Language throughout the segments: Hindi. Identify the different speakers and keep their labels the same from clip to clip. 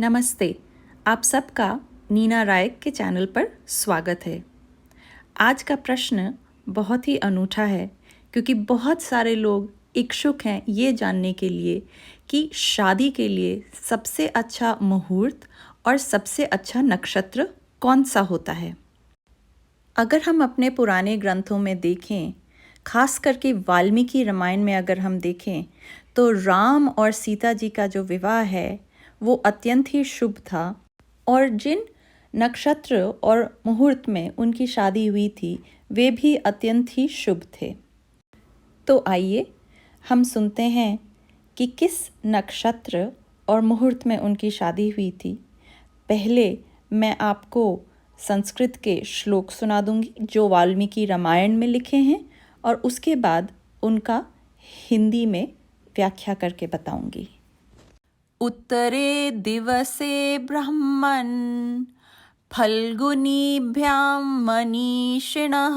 Speaker 1: नमस्ते। आप सबका नीना राय के चैनल पर स्वागत है। आज का प्रश्न बहुत ही अनूठा है क्योंकि बहुत सारे लोग इच्छुक हैं ये जानने के लिए कि शादी के लिए सबसे अच्छा मुहूर्त और सबसे अच्छा नक्षत्र कौन सा होता है। अगर हम अपने पुराने ग्रंथों में देखें, खास करके वाल्मीकि रामायण में अगर हम देखें, तो राम और सीता जी का जो विवाह है वो अत्यंत ही शुभ था और जिन नक्षत्र और मुहूर्त में उनकी शादी हुई थी वे भी अत्यंत ही शुभ थे। तो आइए हम सुनते हैं कि किस नक्षत्र और मुहूर्त में उनकी शादी हुई थी। पहले मैं आपको संस्कृत के श्लोक सुना दूंगी जो वाल्मीकि रामायण में लिखे हैं और उसके बाद उनका हिंदी में व्याख्या करके बताऊंगी। उत्तरे दिवसे ब्रह्मन् फल्गुनीभ्यां मनीषिणः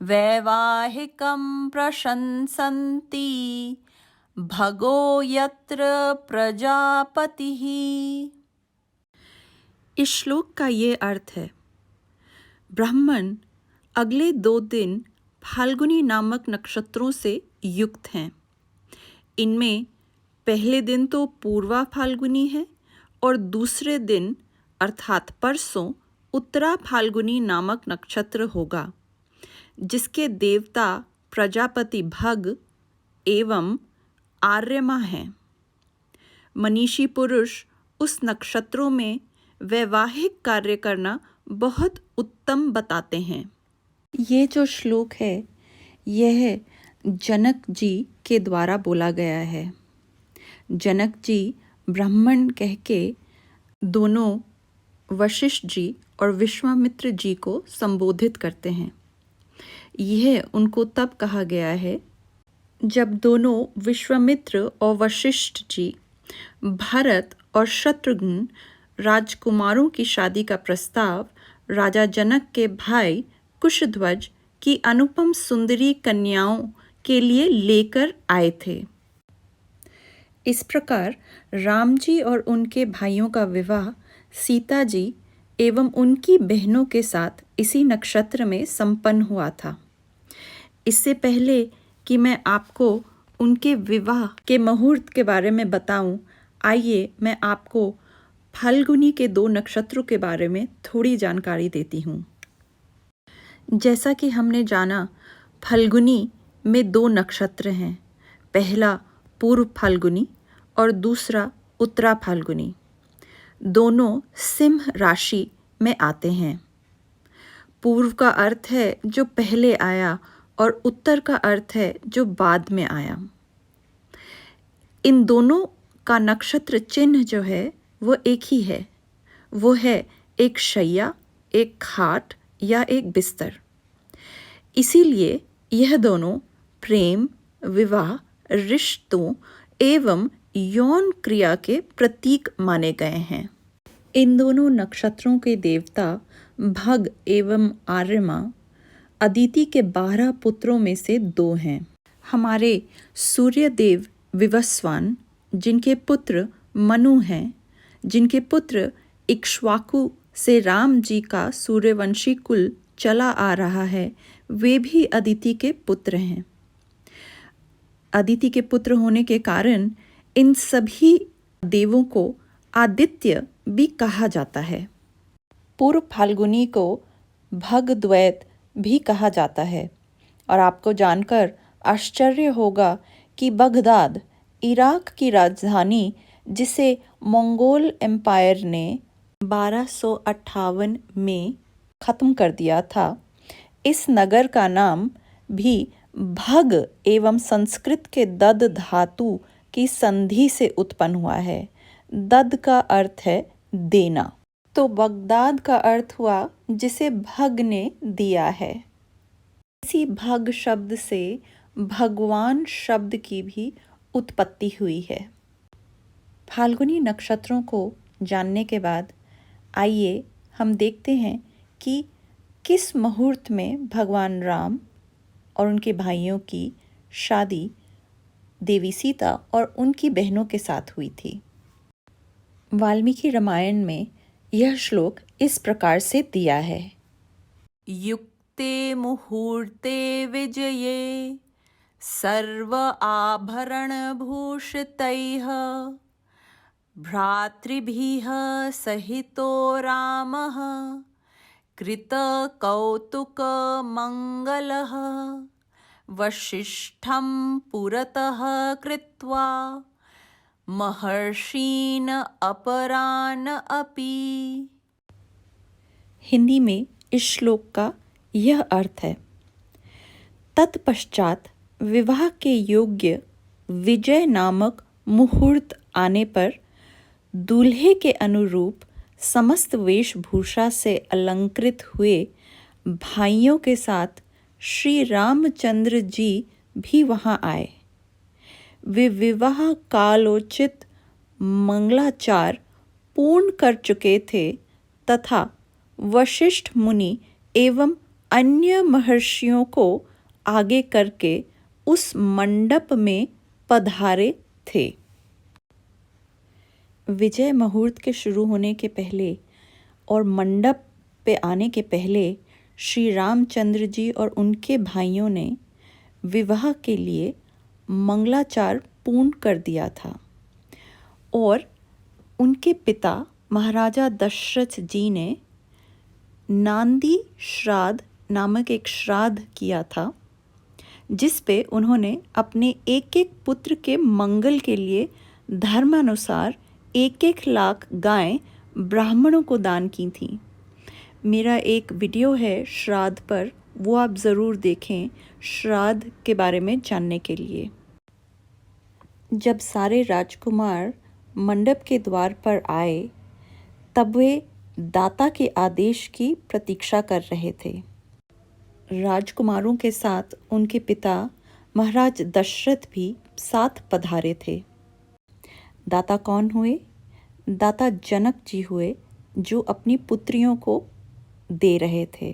Speaker 1: वैवाहिकं प्रशंसन्ति भगो यत्र प्रजापतिः। इस श्लोक का ये अर्थ है, ब्राह्मण अगले 2 दिन फाल्गुनी नामक नक्षत्रों से युक्त हैं। इनमें पहले दिन तो पूर्वा फाल्गुनी है और दूसरे दिन अर्थात परसों उत्तरा फाल्गुनी नामक नक्षत्र होगा, जिसके देवता प्रजापति भग एवं आर्यमा हैं। मनीषी पुरुष उस नक्षत्रों में वैवाहिक कार्य करना बहुत उत्तम बताते हैं। ये जो श्लोक है यह जनक जी के द्वारा बोला गया है। जनक जी ब्राह्मण कह के दोनों वशिष्ठ जी और विश्वामित्र जी को संबोधित करते हैं। यह उनको तब कहा गया है जब दोनों विश्वामित्र और वशिष्ठ जी भरत और शत्रुघ्न राजकुमारों की शादी का प्रस्ताव राजा जनक के भाई कुशध्वज की अनुपम सुंदरी कन्याओं के लिए लेकर आए थे। इस प्रकार राम जी और उनके भाइयों का विवाह सीता जी एवं उनकी बहनों के साथ इसी नक्षत्र में संपन्न हुआ था। इससे पहले कि मैं आपको उनके विवाह के मुहूर्त के बारे में बताऊं, आइए मैं आपको फाल्गुनी के 2 नक्षत्रों के बारे में थोड़ी जानकारी देती हूँ। जैसा कि हमने जाना, फाल्गुनी में 2 नक्षत्र हैं, पहला पूर्व फाल्गुनी और दूसरा उत्तरा फाल्गुनी। दोनों सिंह राशि में आते हैं। पूर्व का अर्थ है जो पहले आया और उत्तर का अर्थ है जो बाद में आया। इन दोनों का नक्षत्र चिन्ह जो है वो एक ही है, वो है एक शैया, एक खाट या एक बिस्तर। इसीलिए यह दोनों प्रेम, विवाह, रिश्तों एवं यौन क्रिया के प्रतीक माने गए हैं। इन दोनों नक्षत्रों के देवता भग एवं आर्यमा अदिति के 12 पुत्रों में से 2 हैं। हमारे सूर्यदेव विवस्वान, जिनके पुत्र मनु हैं, जिनके पुत्र इक्ष्वाकु से राम जी का सूर्यवंशी कुल चला आ रहा है, वे भी अदिति के पुत्र हैं। अदिति के पुत्र होने के कारण इन सभी देवों को आदित्य भी कहा जाता है। पूर्व फाल्गुनी को भगद्वैत भी कहा जाता है और आपको जानकर आश्चर्य होगा कि बगदाद, इराक की राजधानी, जिसे मंगोल एम्पायर ने 1258 में ख़त्म कर दिया था, इस नगर का नाम भी भग एवं संस्कृत के दद धातु की संधि से उत्पन्न हुआ है। दद का अर्थ है देना, तो बगदाद का अर्थ हुआ जिसे भग ने दिया है। इसी भग शब्द से भगवान शब्द की भी उत्पत्ति हुई है। फाल्गुनी नक्षत्रों को जानने के बाद आइए हम देखते हैं कि किस मुहूर्त में भगवान राम और उनके भाइयों की शादी देवी सीता और उनकी बहनों के साथ हुई थी। वाल्मीकि रामायण में यह श्लोक इस प्रकार से दिया है। युक्ते मुहूर्ते विजये सर्व आभरण भूषितैः भ्रातृभिः सहितो रामः कृत कौतुक मंगलः वसिष्ठं पुरतः कृत्वा महर्षीन् अपरान् अपि। हिंदी में इस श्लोक का यह अर्थ है, तत्पश्चात विवाह के योग्य विजय नामक मुहूर्त आने पर दूल्हे के अनुरूप समस्त वेशभूषा से अलंकृत हुए भाइयों के साथ श्री रामचंद्र जी भी वहां आए। वे विवाह कालोचित मंगलाचार पूर्ण कर चुके थे तथा वशिष्ठ मुनि एवं अन्य महर्षियों को आगे करके उस मंडप में पधारे थे। विजय मुहूर्त के शुरू होने के पहले और मंडप पे आने के पहले श्री रामचंद्र जी और उनके भाइयों ने विवाह के लिए मंगलाचार पूर्ण कर दिया था और उनके पिता महाराजा दशरथ जी ने नांदी श्राद्ध नामक एक श्राद्ध किया था, जिस पे उन्होंने अपने एक एक पुत्र के मंगल के लिए धर्मानुसार 1-1 लाख गायें ब्राह्मणों को दान की थीं। मेरा एक वीडियो है श्राद्ध पर, वो आप ज़रूर देखें श्राद्ध के बारे में जानने के लिए। जब सारे राजकुमार मंडप के द्वार पर आए तब वे दाता के आदेश की प्रतीक्षा कर रहे थे। राजकुमारों के साथ उनके पिता महाराज दशरथ भी साथ पधारे थे। दाता कौन हुए? दाता जनक जी हुए, जो अपनी पुत्रियों को दे रहे थे।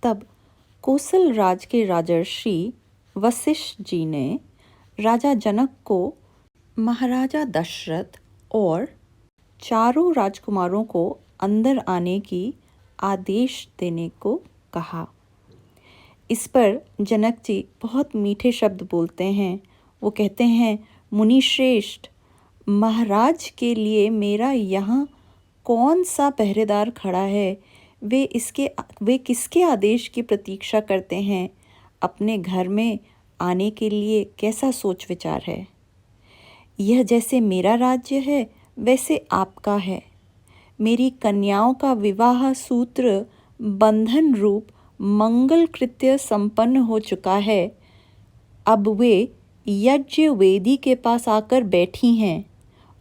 Speaker 1: तब कोसल राज के राजर्षि वशिष्ठ जी ने राजा जनक को महाराजा दशरथ और चारों राजकुमारों को अंदर आने की आदेश देने को कहा। इस पर जनक जी बहुत मीठे शब्द बोलते हैं। वो कहते हैं, मुनि श्रेष्ठ, महाराज के लिए मेरा यहाँ कौन सा पहरेदार खड़ा है? वे किसके आदेश की प्रतीक्षा करते हैं? अपने घर में आने के लिए कैसा सोच विचार है? यह जैसे मेरा राज्य है वैसे आपका है। मेरी कन्याओं का विवाह सूत्र बंधन रूप मंगल कृत्य संपन्न हो चुका है। अब वे यज्ञ वेदी के पास आकर बैठी हैं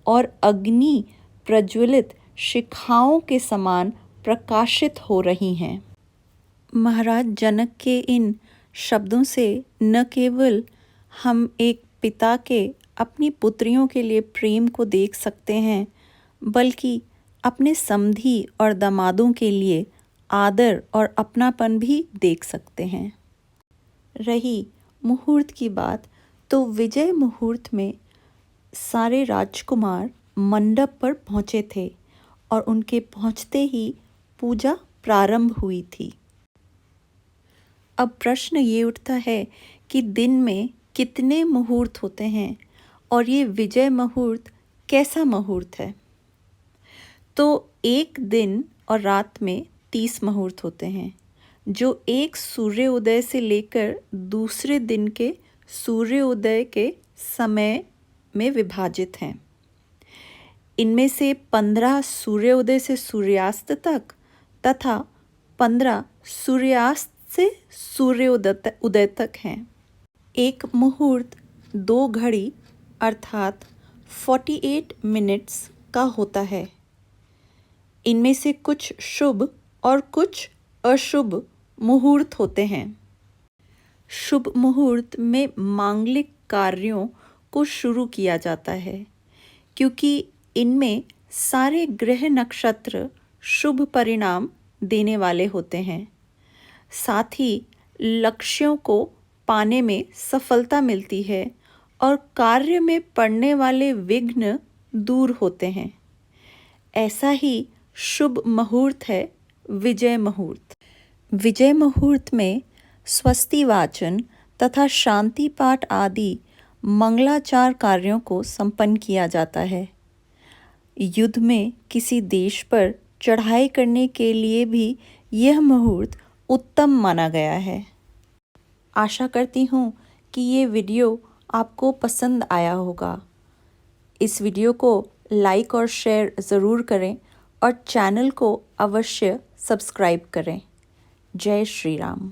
Speaker 1: और अग्नि प्रज्वलित शिखाओं के समान प्रकाशित हो रही हैं। महाराज जनक के इन शब्दों से न केवल हम एक पिता के अपनी पुत्रियों के लिए प्रेम को देख सकते हैं, बल्कि अपने समधी और दामादों के लिए आदर और अपनापन भी देख सकते हैं। रही मुहूर्त की बात, तो विजय मुहूर्त में सारे राजकुमार मंडप पर पहुँचे थे और उनके पहुँचते ही पूजा प्रारंभ हुई थी। अब प्रश्न ये उठता है कि दिन में कितने मुहूर्त होते हैं और ये विजय मुहूर्त कैसा मुहूर्त है? तो एक दिन और रात में 30 मुहूर्त होते हैं, जो एक सूर्योदय से लेकर दूसरे दिन के सूर्योदय के समय में विभाजित हैं। इनमें से 15 सूर्योदय से सूर्यास्त तक तथा 15 सूर्यास्त से सूर्योदय तक हैं। एक मुहूर्त 2 घड़ी अर्थात 48 मिनट्स का होता है। इनमें से कुछ शुभ और कुछ अशुभ मुहूर्त होते हैं। शुभ मुहूर्त में मांगलिक कार्यों को शुरू किया जाता है, क्योंकि इनमें सारे ग्रह नक्षत्र शुभ परिणाम देने वाले होते हैं। साथ ही लक्ष्यों को पाने में सफलता मिलती है और कार्य में पड़ने वाले विघ्न दूर होते हैं। ऐसा ही शुभ मुहूर्त है विजय मुहूर्त। विजय मुहूर्त में स्वस्ति वाचन तथा शांति पाठ आदि मंगलाचार कार्यों को संपन्न किया जाता है। युद्ध में किसी देश पर चढ़ाई करने के लिए भी यह मुहूर्त उत्तम माना गया है। आशा करती हूँ कि ये वीडियो आपको पसंद आया होगा। इस वीडियो को लाइक और शेयर ज़रूर करें और चैनल को अवश्य सब्सक्राइब करें। जय श्री राम।